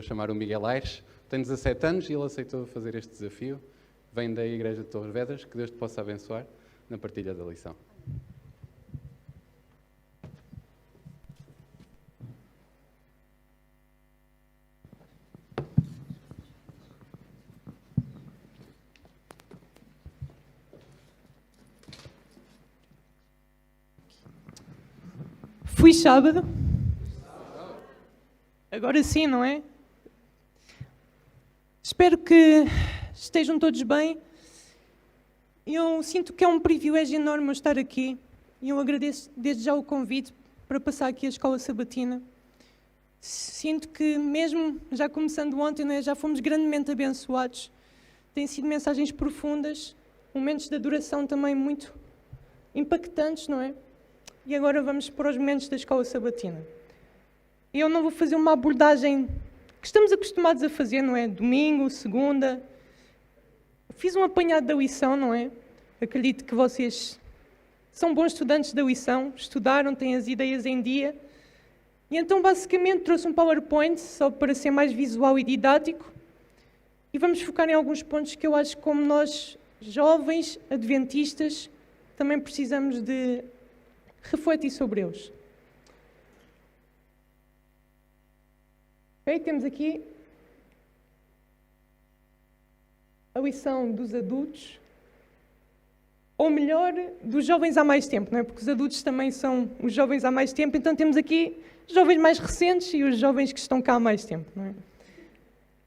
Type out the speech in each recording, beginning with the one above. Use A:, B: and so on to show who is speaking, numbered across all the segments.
A: chamar o Miguel Aires, tem 17 anos e ele aceitou fazer este desafio. Vem da Igreja de Torres Vedras, que Deus te possa abençoar na partilha da lição.
B: Fui sábado. Agora sim, não é? Espero que estejam todos bem. Eu sinto que é um privilégio enorme eu estar aqui e eu agradeço desde já o convite para passar aqui a escola sabatina. Sinto que mesmo já começando ontem, não é? Já fomos grandemente abençoados. Têm sido mensagens profundas, momentos de adoração também muito impactantes, não é? E agora vamos para os momentos da escola sabatina. Eu não vou fazer uma abordagem que estamos acostumados a fazer, não é? Domingo, segunda. Fiz um apanhado da lição, não é? Acredito que vocês são bons estudantes da lição, estudaram, têm as ideias em dia. E então, basicamente, trouxe um PowerPoint só para ser mais visual e didático. E vamos focar em alguns pontos que eu acho que, como nós, jovens adventistas, também precisamos de refletir sobre eles. Ok, temos aqui a lição dos adultos, ou melhor, dos jovens há mais tempo, não é? Porque os adultos também são os jovens há mais tempo, então temos aqui os jovens mais recentes e os jovens que estão cá há mais tempo, não é?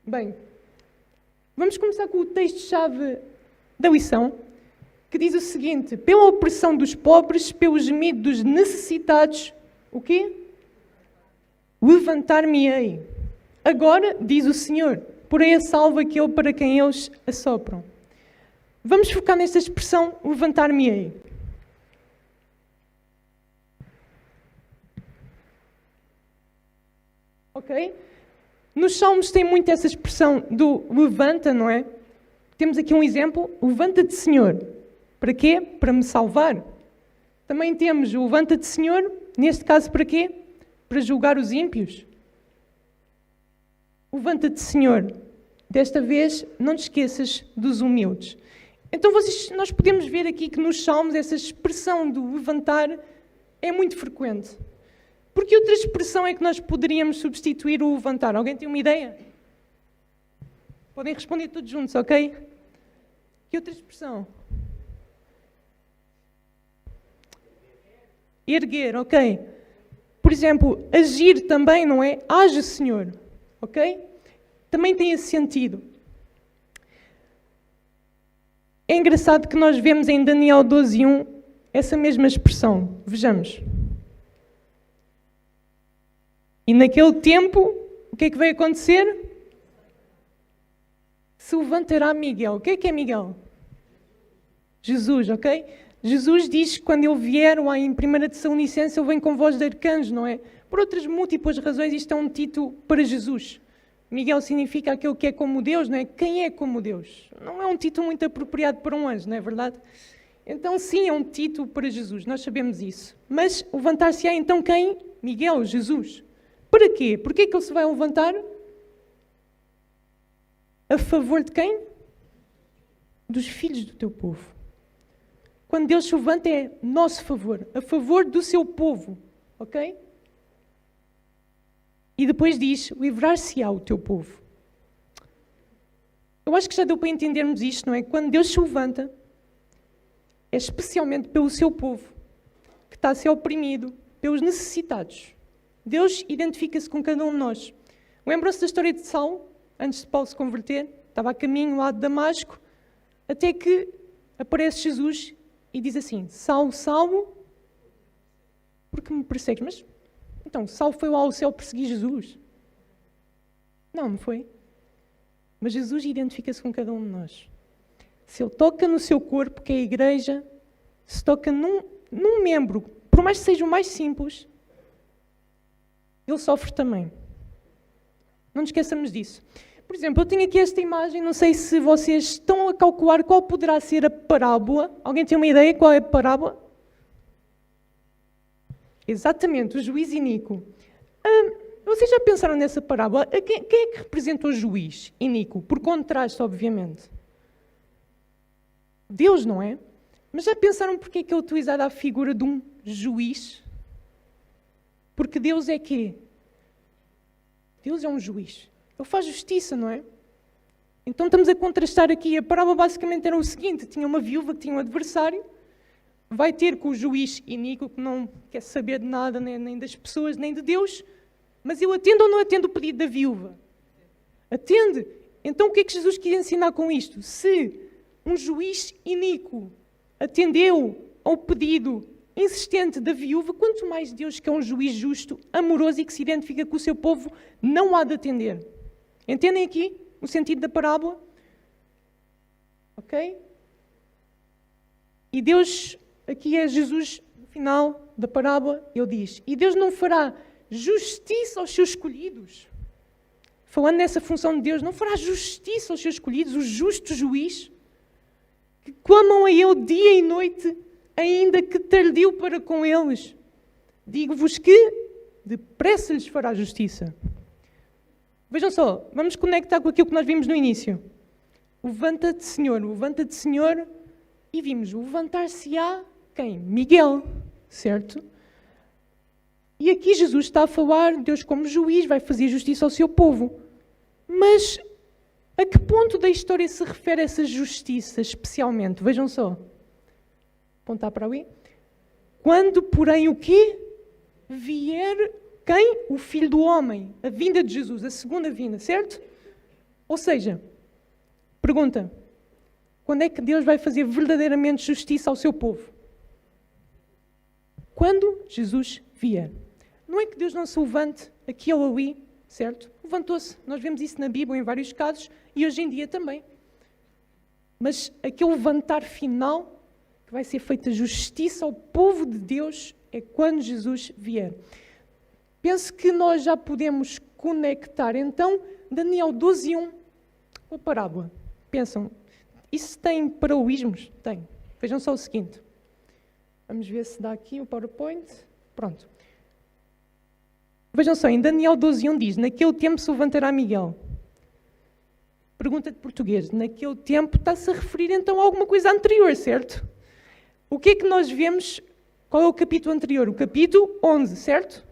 B: Bem, vamos começar com o texto-chave da lição, que diz o seguinte: pela opressão dos pobres, pelo gemido dos necessitados, o quê? Levantar-me-ei. Agora, diz o Senhor, porém a salvo aquele para quem eles assopram. Vamos focar nesta expressão, levantar-me-ei. Ok? Nos Salmos tem muito essa expressão do levanta, não é? Temos aqui um exemplo, levanta-te, Senhor. Para quê? Para me salvar. Também temos o levanta-te, Senhor, neste caso para quê? Para julgar os ímpios. Levanta-te, Senhor. Desta vez, não te esqueças dos humildes. Então, nós podemos ver aqui que nos Salmos essa expressão do levantar é muito frequente. Por que outra expressão é que nós poderíamos substituir o levantar? Alguém tem uma ideia? Podem responder todos juntos, ok? Que outra expressão? Erguer, ok. Por exemplo, agir também, não é? Age, Senhor, ok? Também tem esse sentido. É engraçado que nós vemos em Daniel 12:1 essa mesma expressão. Vejamos. E naquele tempo, o que é que vai acontecer? Se levantará Miguel. O que é Miguel? Jesus, ok? Jesus diz que quando ele vier, lá em 1 Tessalonicenses, ele vem com voz de arcanjo, não é? Por outras múltiplas razões, isto é um título para Jesus. Miguel significa aquele que é como Deus, não é? Quem é como Deus? Não é um título muito apropriado para um anjo, não é verdade? Então, sim, é um título para Jesus, nós sabemos isso. Mas levantar-se-á então quem? Miguel, Jesus. Para quê? Porquê que ele se vai levantar? A favor de quem? Dos filhos do teu povo. Quando Deus se levanta é nosso favor, a favor do seu povo, ok? E depois diz, livrar-se-á o teu povo. Eu acho que já deu para entendermos isto, não é? Quando Deus se levanta, é especialmente pelo seu povo, que está a ser oprimido, pelos necessitados. Deus identifica-se com cada um de nós. Lembram-se da história de Saulo, antes de Paulo se converter? Estava a caminho lá de Damasco, até que aparece Jesus e diz assim, Saulo, Saulo, por que me persegues? Mas, então, Saulo foi lá ao céu perseguir Jesus? Não foi. Mas Jesus identifica-se com cada um de nós. Se ele toca no seu corpo, que é a igreja, se toca num membro, por mais que seja o mais simples, ele sofre também. Não nos esqueçamos disso. Por exemplo, eu tenho aqui esta imagem, não sei se vocês estão a calcular qual poderá ser a parábola. Alguém tem uma ideia qual é a parábola? Exatamente, o juiz iníquo. Eu Vocês já pensaram nessa parábola? Quem é que representa o juiz iníquo? Por contraste, obviamente. Deus, não é? Mas já pensaram porque é que é utilizada a figura de um juiz? Porque Deus é quê? Deus é um juiz. Ele faz justiça, não é? Então estamos a contrastar aqui. A parábola basicamente era o seguinte: tinha uma viúva que tinha um adversário, vai ter com o juiz iníquo, que não quer saber de nada, nem das pessoas, nem de Deus, mas ele atende ou não atende o pedido da viúva? Atende. Então o que é que Jesus queria ensinar com isto? Se um juiz iníquo atendeu ao pedido insistente da viúva, quanto mais Deus, que é um juiz justo, amoroso e que se identifica com o seu povo, não há de atender. Entendem aqui o sentido da parábola? Ok? E Deus, aqui é Jesus, no final da parábola, ele diz: e Deus não fará justiça aos seus escolhidos. Falando nessa função de Deus, não fará justiça aos seus escolhidos, o justo juiz, que clamam a Ele dia e noite, ainda que tardio para com eles. Digo-vos que depressa lhes fará justiça. Vejam só, vamos conectar com aquilo que nós vimos no início. Levanta-te, Senhor, e vimos levantar-se-á quem? Miguel, certo? E aqui Jesus está a falar, Deus como juiz vai fazer justiça ao seu povo. Mas a que ponto da história se refere essa justiça especialmente? Vejam só. Apontar para ali. Quando, porém, o quê? Vier quem? O Filho do Homem. A vinda de Jesus, a segunda vinda, certo? Ou seja, pergunta: quando é que Deus vai fazer verdadeiramente justiça ao seu povo? Quando Jesus vier. Não é que Deus não se levante aqui ou ali, certo? Levantou-se. Nós vemos isso na Bíblia em vários casos e hoje em dia também. Mas aquele levantar final, que vai ser feita justiça ao povo de Deus, é quando Jesus vier. Penso que nós já podemos conectar, então, Daniel 12:1 com a parábola. Pensam, isso tem paralelismos? Tem. Vejam só o seguinte. Vamos ver se dá aqui o PowerPoint. Pronto. Vejam só, em Daniel 12:1 diz: naquele tempo se levantará Miguel. Pergunta de português. Naquele tempo está-se a referir então a alguma coisa anterior, certo? O que é que nós vemos? Qual é o capítulo anterior? O capítulo 11, certo?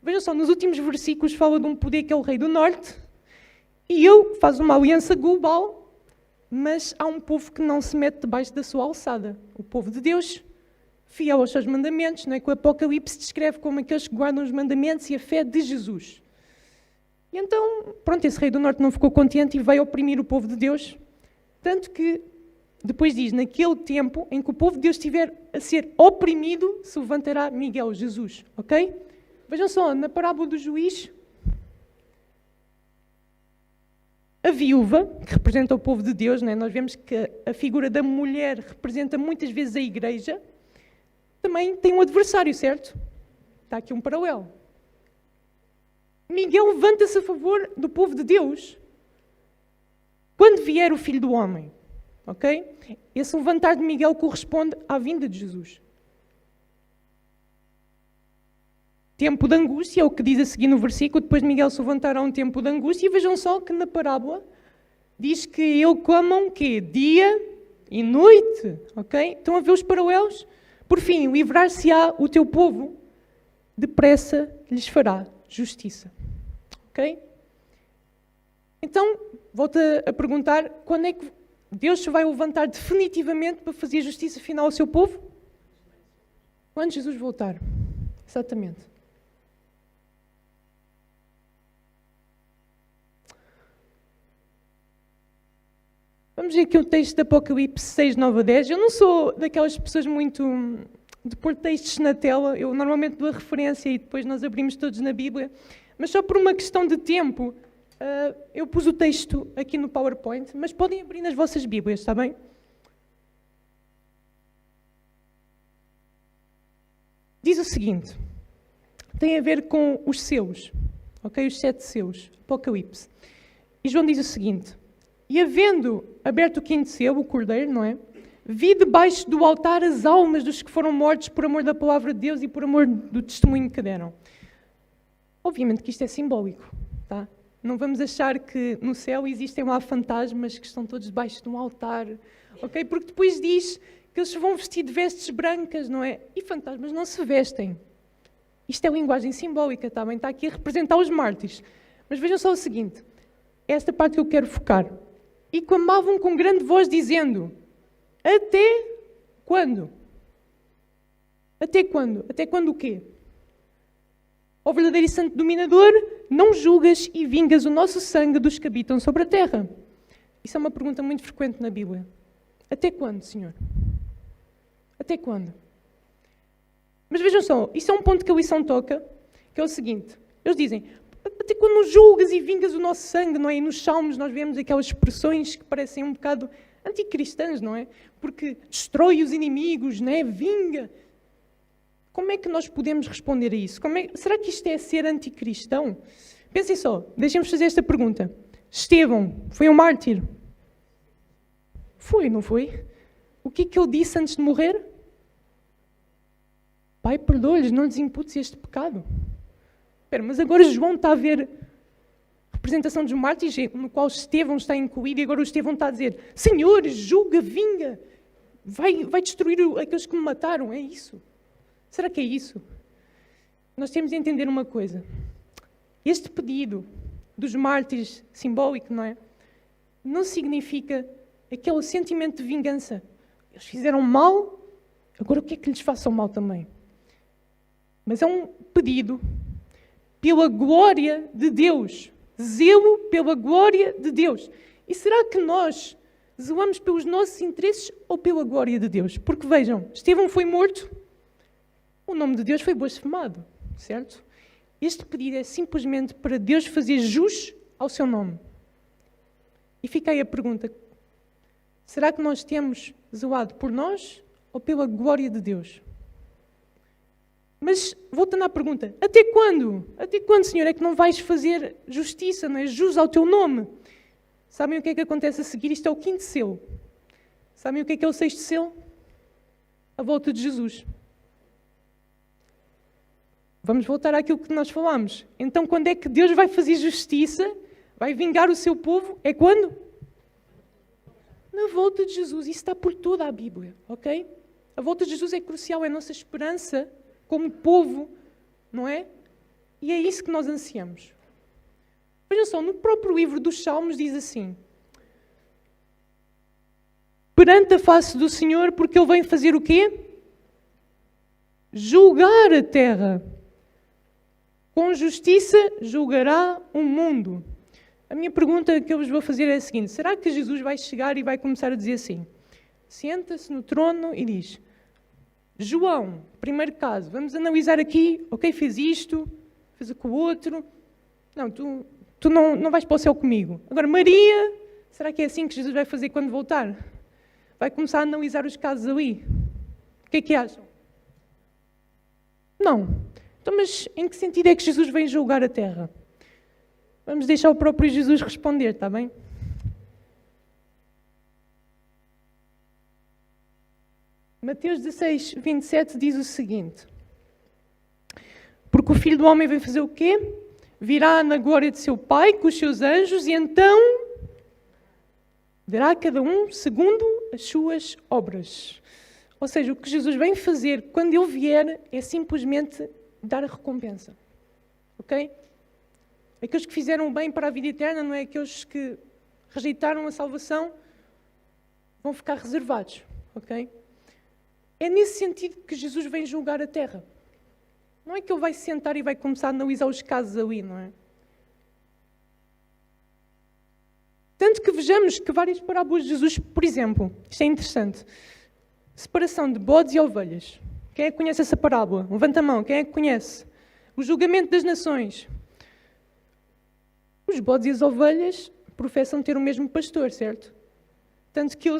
B: Vejam só, nos últimos versículos fala de um poder que é o Rei do Norte e ele faz uma aliança global, mas há um povo que não se mete debaixo da sua alçada. O povo de Deus, fiel aos seus mandamentos, não é? Que o Apocalipse descreve como aqueles que guardam os mandamentos e a fé de Jesus. E então, pronto, esse Rei do Norte não ficou contente e veio oprimir o povo de Deus, tanto que depois diz: naquele tempo em que o povo de Deus estiver a ser oprimido, se levantará Miguel, Jesus, ok? Vejam só, na parábola do juiz, a viúva, que representa o povo de Deus, não é? Nós vemos que a figura da mulher representa muitas vezes a igreja, também tem um adversário, certo? Está aqui um paralelo. Miguel levanta-se a favor do povo de Deus quando vier o Filho do Homem, ok? Esse levantar de Miguel corresponde à vinda de Jesus. Tempo de angústia, é o que diz a seguir no versículo. Depois de Miguel se levantará um tempo de angústia. E vejam só que na parábola diz que ele clamam que dia e noite, ok? Estão a ver os paralelos? Por fim, livrar-se-á o teu povo, depressa lhes fará justiça, ok? Então, volto a perguntar, quando é que Deus se vai levantar definitivamente para fazer justiça final ao seu povo? Quando Jesus voltar, exatamente. Vamos ver aqui o texto de Apocalipse 6, 9 a 10. Eu não sou daquelas pessoas muito de pôr textos na tela. Eu normalmente dou a referência e depois nós abrimos todos na Bíblia. Mas só por uma questão de tempo, eu pus o texto aqui no PowerPoint, mas podem abrir nas vossas Bíblias, está bem? Diz o seguinte, tem a ver com os selos, ok? Os 7 selos, Apocalipse. E João diz o seguinte: e havendo aberto o quinto selo, o cordeiro, não é? Vi debaixo do altar as almas dos que foram mortos por amor da palavra de Deus e por amor do testemunho que deram. Obviamente que isto é simbólico, tá? Não vamos achar que no céu existem lá fantasmas que estão todos debaixo de um altar, ok? Porque depois diz que eles se vão vestir de vestes brancas, não é? E fantasmas não se vestem. Isto é linguagem simbólica, tá bem? Está aqui a representar os mártires. Mas vejam só o seguinte, é esta parte que eu quero focar. E clamavam com grande voz dizendo, até quando? Até quando? Até quando o quê? Ó verdadeiro e santo dominador, não julgas e vingas o nosso sangue dos que habitam sobre a terra? Isso é uma pergunta muito frequente na Bíblia. Até quando, Senhor? Até quando? Mas vejam só, isso é um ponto que a lição toca, que é o seguinte. Eles dizem, até quando julgas e vingas o nosso sangue, não é? E nos Salmos nós vemos aquelas expressões que parecem um bocado anticristãs, não é? Porque destrói os inimigos, não é? Vinga. Como é que nós podemos responder a isso? Será que isto é ser anticristão? Pensem só, deixem-me fazer esta pergunta. Estevão foi um mártir? Foi, não foi? O que é que ele disse antes de morrer? Pai, perdoa-lhes, não lhes imputes este pecado. Espera, mas agora João está a ver a representação dos mártires, no qual Estevão está incluído, e agora o Estevão está a dizer, Senhor, julga, vinga, vai destruir aqueles que me mataram, é isso? Será que é isso? Nós temos de entender uma coisa. Este pedido dos mártires simbólico, não é? Não significa aquele sentimento de vingança. Eles fizeram mal, agora o que é que lhes façam mal também? Mas é um pedido pela glória de Deus. Zelo pela glória de Deus. E será que nós zelamos pelos nossos interesses ou pela glória de Deus? Porque vejam, Estevão foi morto, o nome de Deus foi blasfemado, certo? Este pedido é simplesmente para Deus fazer jus ao seu nome. E fica aí a pergunta, será que nós temos zelado por nós ou pela glória de Deus? Mas, voltando à pergunta, até quando? Até quando, Senhor, é que não vais fazer justiça, não é? Jus ao teu nome? Sabem o que é que acontece a seguir? Isto é o 5º selo. Sabem o que é o 6º selo? A volta de Jesus. Vamos voltar àquilo que nós falámos. Então, quando é que Deus vai fazer justiça? Vai vingar o seu povo? É quando? Na volta de Jesus. Isso está por toda a Bíblia, ok? A volta de Jesus é crucial, é a nossa esperança como povo, não é? E é isso que nós ansiamos. Vejam só, no próprio livro dos Salmos diz assim, perante a face do Senhor, porque Ele vem fazer o quê? Julgar a terra. Com justiça julgará o mundo. A minha pergunta que eu vos vou fazer é a seguinte, será que Jesus vai chegar e vai começar a dizer assim, senta-se no trono e diz, João, primeiro caso, vamos analisar aqui, ok, fez isto, fez aquilo outro, não, tu não vais para o céu comigo. Agora, Maria, será que é assim que Jesus vai fazer quando voltar? Vai começar a analisar os casos ali? O que é que acham? Não. Então, mas em que sentido é que Jesus vem julgar a terra? Vamos deixar o próprio Jesus responder, está bem? Mateus 16, 27 diz o seguinte, porque o Filho do Homem vem fazer o quê? Virá na glória de seu Pai com os seus anjos e então dará a cada um segundo as suas obras. Ou seja, o que Jesus vem fazer quando Ele vier é simplesmente dar a recompensa. Ok? Aqueles que fizeram o bem para a vida eterna, não é? Aqueles que rejeitaram a salvação, vão ficar reservados. Ok? É nesse sentido que Jesus vem julgar a terra. Não é que Ele vai sentar e vai começar a analisar os casos ali, não é? Tanto que vejamos que várias parábolas de Jesus, por exemplo, isto é interessante, separação de bodes e ovelhas. Quem é que conhece essa parábola? Levanta a mão, quem é que conhece? O julgamento das nações. Os bodes e as ovelhas professam ter o mesmo pastor, certo? Tanto que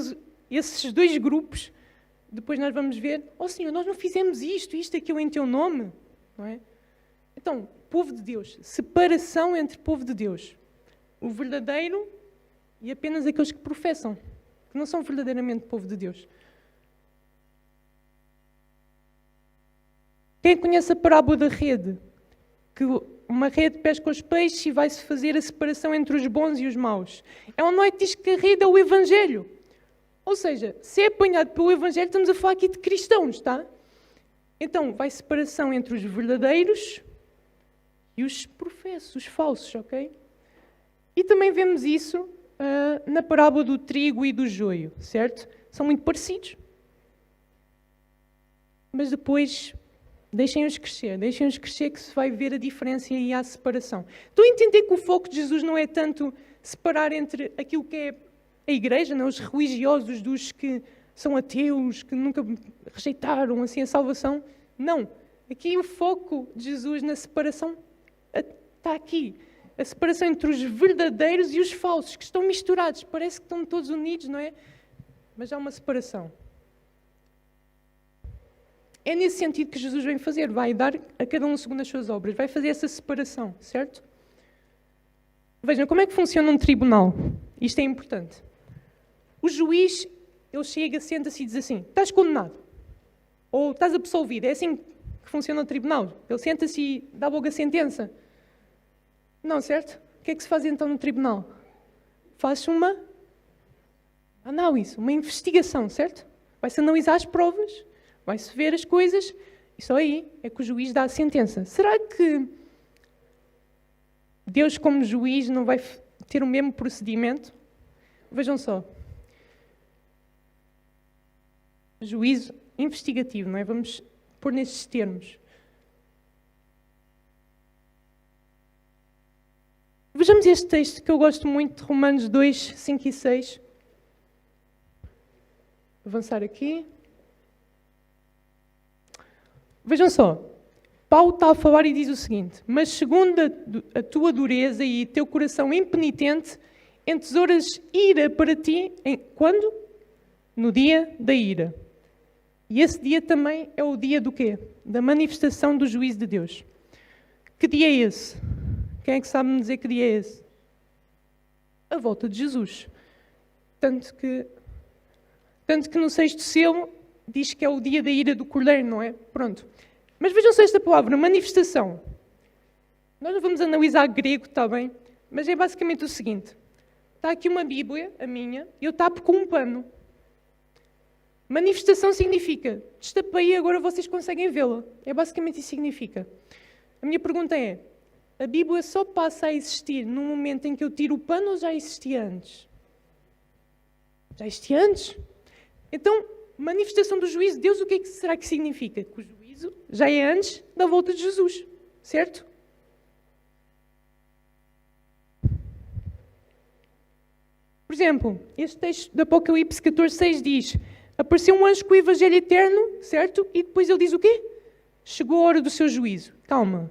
B: esses dois grupos, depois nós vamos ver, oh Senhor, nós não fizemos isto, aquilo em Teu nome, não é? Então, povo de Deus, separação entre povo de Deus. O verdadeiro e apenas aqueles que professam, que não são verdadeiramente povo de Deus. Quem conhece a parábola da rede? Que uma rede pesca os peixes e vai-se fazer a separação entre os bons e os maus. É onde que diz que a rede é o Evangelho. Ou seja, se é apanhado pelo Evangelho, estamos a falar aqui de cristãos, tá? Então, vai separação entre os verdadeiros e os professos, os falsos, ok? E também vemos isso na parábola do trigo e do joio, certo? São muito parecidos. Mas depois, deixem-os crescer que se vai ver a diferença e há separação. Estou a entender que o foco de Jesus não é tanto separar entre aquilo que é a igreja, não? Os religiosos dos que são ateus, que nunca rejeitaram assim a salvação. Não. Aqui o foco de Jesus na separação está aqui. A separação entre os verdadeiros e os falsos, que estão misturados. Parece que estão todos unidos, não é? Mas há uma separação. É nesse sentido que Jesus vem fazer. Vai dar a cada um segundo as suas obras. Vai fazer essa separação, certo? Vejam, como é que funciona um tribunal? Isto é importante. O juiz, ele chega, senta-se e diz assim: estás condenado. Ou estás absolvido. É assim que funciona o tribunal. Ele senta-se e dá logo a sentença. Não, certo? O que é que se faz então no tribunal? Faz-se uma análise, uma investigação, certo? Vai-se analisar as provas, vai-se ver as coisas, e só aí é que o juiz dá a sentença. Será que Deus, como juiz, não vai ter o mesmo procedimento? Vejam só. Juízo investigativo, não é? Vamos pôr nestes termos. Vejamos este texto que eu gosto muito, de Romanos 2, 5 e 6. Avançar aqui. Vejam só. Paulo está a falar e diz o seguinte: mas segundo a tua dureza e teu coração impenitente, entesouras ira para ti, quando? No dia da ira. E esse dia também é o dia do quê? Da manifestação do juízo de Deus. Que dia é esse? Quem é que sabe me dizer que dia é esse? A volta de Jesus. Tanto que no 6º selo diz que é o dia da ira do Cordeiro, não é? Pronto. Mas vejam só esta palavra, manifestação. Nós não vamos analisar grego, está bem? Mas é basicamente o seguinte. Está aqui uma Bíblia, a minha, e eu tapo com um pano. Manifestação significa, destapei e agora vocês conseguem vê-la. É basicamente isso que significa. A minha pergunta é, a Bíblia só passa a existir no momento em que eu tiro o pano ou já existia antes? Já existia antes? Então, manifestação do juízo de Deus, o que é que será que significa? Que o juízo já é antes da volta de Jesus, certo? Por exemplo, este texto de Apocalipse 14:6 diz: apareceu um anjo com o Evangelho eterno, certo? E depois ele diz o quê? Chegou a hora do seu juízo. Calma.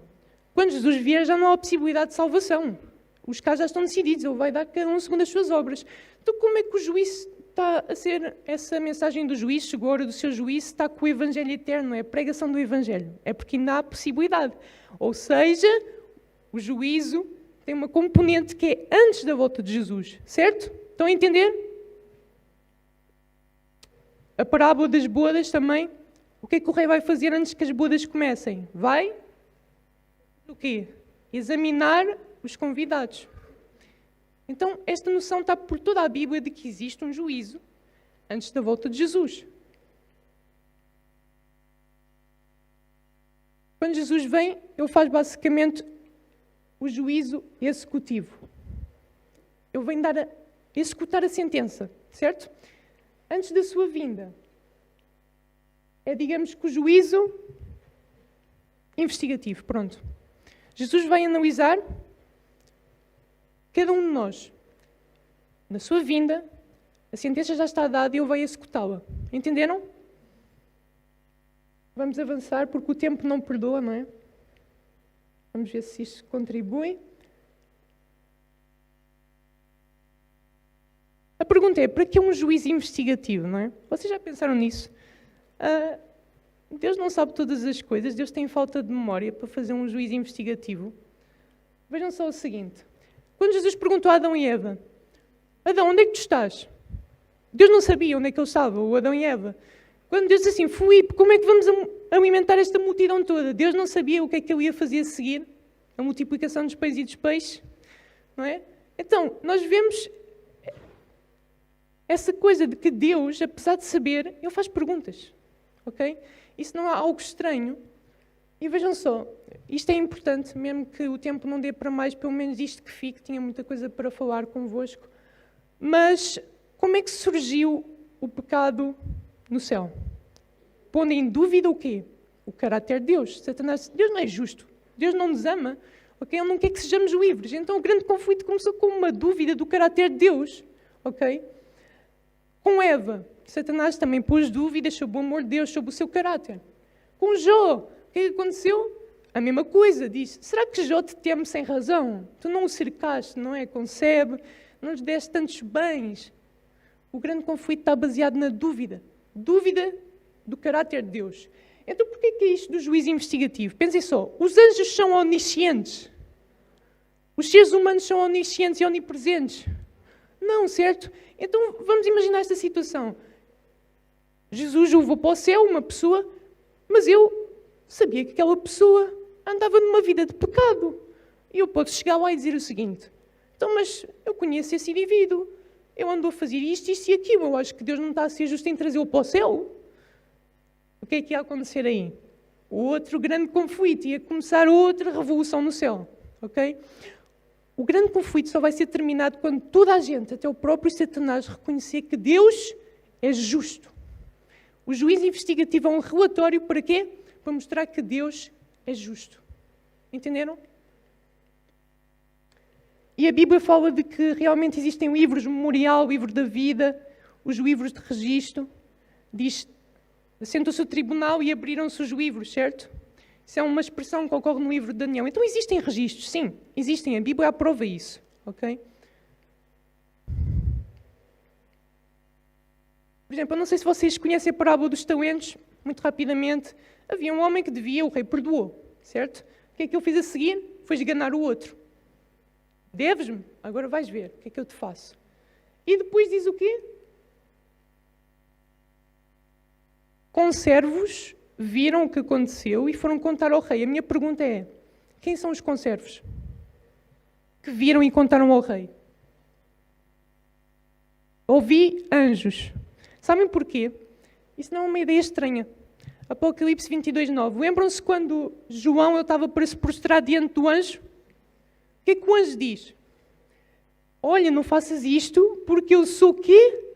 B: Quando Jesus vier já não há possibilidade de salvação. Os casos já estão decididos. Ele vai dar cada um segundo as suas obras. Então como é que o juízo está a ser, essa mensagem do juízo, chegou a hora do seu juízo, está com o Evangelho eterno, é a pregação do Evangelho. É porque ainda há possibilidade. Ou seja, o juízo tem uma componente que é antes da volta de Jesus. Certo? Estão a entender? A parábola das bodas também. O que é que o rei vai fazer antes que as bodas comecem? Vai o quê? Examinar os convidados. Então, esta noção está por toda a Bíblia de que existe um juízo antes da volta de Jesus. Quando Jesus vem, ele faz basicamente o juízo executivo. Ele vem executar a sentença, certo? Antes da sua vinda. É, digamos que o juízo investigativo, pronto. Jesus vai analisar cada um de nós. Na sua vinda, a sentença já está dada e ele vai executá-la. Entenderam? Vamos avançar porque o tempo não perdoa, não é? Vamos ver se isto contribui. A pergunta é, para que um juízo investigativo, não é? Vocês já pensaram nisso? Deus não sabe todas as coisas, Deus tem falta de memória para fazer um juízo investigativo. Vejam só o seguinte. Quando Jesus perguntou a Adão e Eva, Adão, onde é que tu estás? Deus não sabia onde é que ele estava, o Adão e Eva. Quando Deus disse assim, Filipe, como é que vamos alimentar esta multidão toda? Deus não sabia o que é que ele ia fazer a seguir. a multiplicação dos pães e dos peixes, não é? Então, nós vemos essa coisa de que Deus, apesar de saber, Ele faz perguntas, ok? Isso não é algo estranho. E vejam só, isto é importante, mesmo que o tempo não dê para mais, pelo menos isto que fique, tinha muita coisa para falar convosco. Mas como é que surgiu o pecado no céu? Pondo em dúvida o quê? O caráter de Deus. Satanás, Deus não é justo. Deus não nos ama. Okay? Ele não quer que sejamos livres. Então o grande conflito começou com uma dúvida do caráter de Deus. Okay? Com Eva, Satanás também pôs dúvidas sobre o amor de Deus, sobre o seu caráter. Com Jó, o que é que aconteceu? A mesma coisa. Diz, será que Jó te teme sem razão? Tu não o cercaste, não é? Concebe, não lhes deste tantos bens. O grande conflito está baseado na dúvida. Dúvida do caráter de Deus. Então, porquê que é isto do juízo investigativo? Pensem só, os anjos são oniscientes. Os seres humanos são oniscientes e onipresentes. Não, certo? Então, vamos imaginar esta situação. Jesus o levou para o céu, uma pessoa, mas eu sabia que aquela pessoa andava numa vida de pecado. E eu posso chegar lá e dizer o seguinte, então, mas eu conheço esse indivíduo, eu ando a fazer isto e aquilo, eu acho que Deus não está a ser justo em trazê-lo para o céu. O que é que ia acontecer aí? Outro grande conflito, ia começar outra revolução no céu. Ok? O grande conflito só vai ser terminado quando toda a gente, até o próprio Satanás, reconhecer que Deus é justo. O juízo investigativo é um relatório para quê? Para mostrar que Deus é justo. Entenderam? E a Bíblia fala de que realmente existem livros memorial, livro da vida, os livros de registro. Diz, assentou-se o tribunal e abriram-se os livros, certo? Isso é uma expressão que ocorre no livro de Daniel. Então existem registros, sim, existem. A Bíblia aprova isso, ok? Por exemplo, eu não sei se vocês conhecem a parábola dos talentos, muito rapidamente. Havia um homem que devia, o rei perdoou, certo? O que é que ele fez a seguir? Foi esganar o outro. Deves-me? Agora vais ver o que é que eu te faço. E depois diz o quê? Conservos viram o que aconteceu e foram contar ao rei. A minha pergunta é, quem são os conservos que viram e contaram ao rei? Ouvi anjos. Sabem porquê? Isso não é uma ideia estranha. Apocalipse 22:9. Lembram-se quando João estava para se prostrar diante do anjo? O que é que o anjo diz? Olha, não faças isto porque eu sou o quê?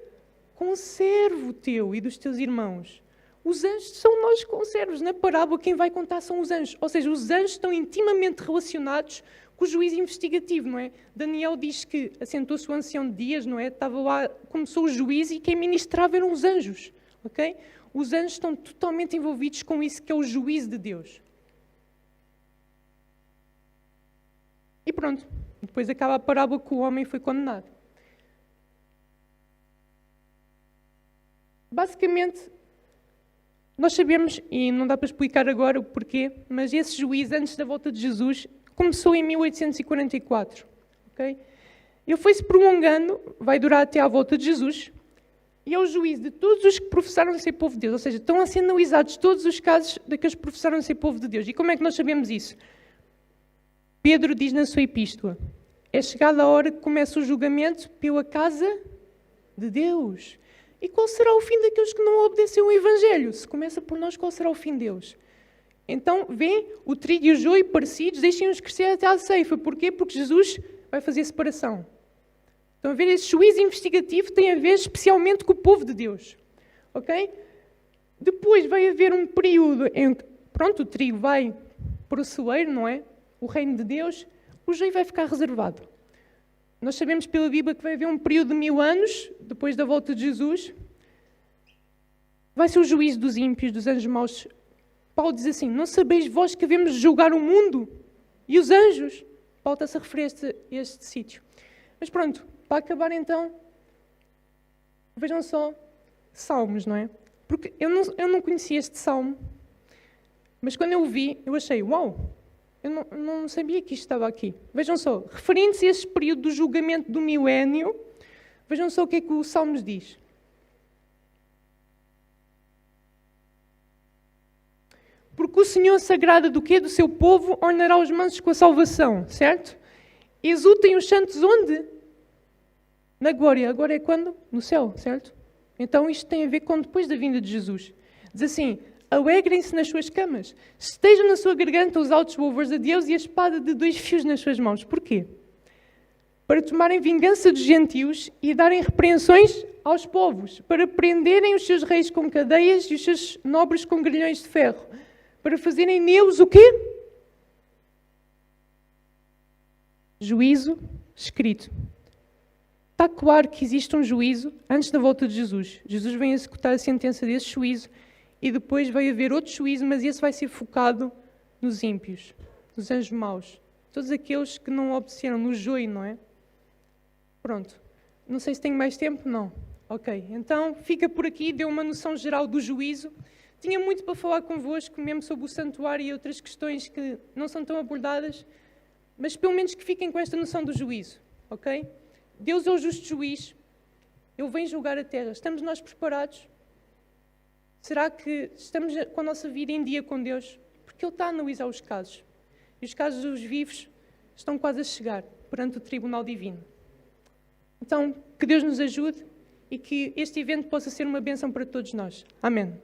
B: Conservo teu e dos teus irmãos. Os anjos são nós conservos. Na parábola, quem vai contar são os anjos. Ou seja, os anjos estão intimamente relacionados com o juízo investigativo, não é? Daniel diz que assentou-se o ancião de dias, não é? Estava lá, começou o juízo e quem ministrava eram os anjos, ok? Os anjos estão totalmente envolvidos com isso que é o juízo de Deus. E pronto. Depois acaba a parábola que o homem foi condenado. Basicamente, nós sabemos, e não dá para explicar agora o porquê, mas esse juízo, antes da volta de Jesus, começou em 1844. Okay? Ele foi-se prolongando, vai durar até à volta de Jesus, e é o juízo de todos os que professaram ser povo de Deus. Ou seja, estão a ser analisados todos os casos daqueles que professaram ser povo de Deus. E como é que nós sabemos isso? Pedro diz na sua epístola, é chegada a hora que começa o julgamento pela casa de Deus. E qual será o fim daqueles que não obedecem ao Evangelho? Se começa por nós, qual será o fim deles? Então, vem o trigo e o joio parecidos, deixem-os crescer até à ceifa. Porquê? Porque Jesus vai fazer separação. Estão a ver? Esse juízo investigativo tem a ver especialmente com o povo de Deus. Ok? Depois vai haver um período em que, pronto, o trigo vai para o celeiro, não é? O reino de Deus, o joio vai ficar reservado. Nós sabemos pela Bíblia que vai haver um período de 1000 anos, depois da volta de Jesus. Vai ser o juízo dos ímpios, dos anjos maus. Paulo diz assim, não sabeis vós que havemos de julgar o mundo e os anjos? Paulo está-se a referir a este sítio. Mas pronto, para acabar então, vejam só, salmos, não é? Porque eu não conhecia este salmo, mas quando eu o vi, eu achei, uau, eu não sabia que isto estava aqui. Vejam só, referindo-se a este período do julgamento do milénio, vejam só o que é que o Salmos diz. Porque o Senhor se agrada do quê? Do seu povo, ornará os mansos com a salvação, certo? Exultem os santos onde? Na glória. Agora é quando? No céu, certo? Então isto tem a ver com depois da vinda de Jesus. Diz assim, alegrem-se nas suas camas, estejam na sua garganta os altos louvores a Deus e a espada de 2 fios nas suas mãos. Porquê? Para tomarem vingança dos gentios e darem repreensões aos povos, para prenderem os seus reis com cadeias e os seus nobres com grilhões de ferro, para fazerem neles o quê? Juízo escrito. Está claro que existe um juízo antes da volta de Jesus. Jesus vem executar a sentença desse juízo e depois vai haver outro juízo, mas esse vai ser focado nos ímpios, nos anjos maus. Todos aqueles que não obedeceram, no joio, não é? Pronto. Não sei se tenho mais tempo, não. Ok, então fica por aqui, deu uma noção geral do juízo. Tinha muito para falar convosco, mesmo sobre o santuário e outras questões que não são tão abordadas, mas pelo menos que fiquem com esta noção do juízo, ok? Deus é o justo juiz, Ele vem julgar a terra. Estamos nós preparados? Será que estamos com a nossa vida em dia com Deus? Porque Ele está a analisar os casos. E os casos dos vivos estão quase a chegar perante o tribunal divino. Então, que Deus nos ajude e que este evento possa ser uma bênção para todos nós. Amém.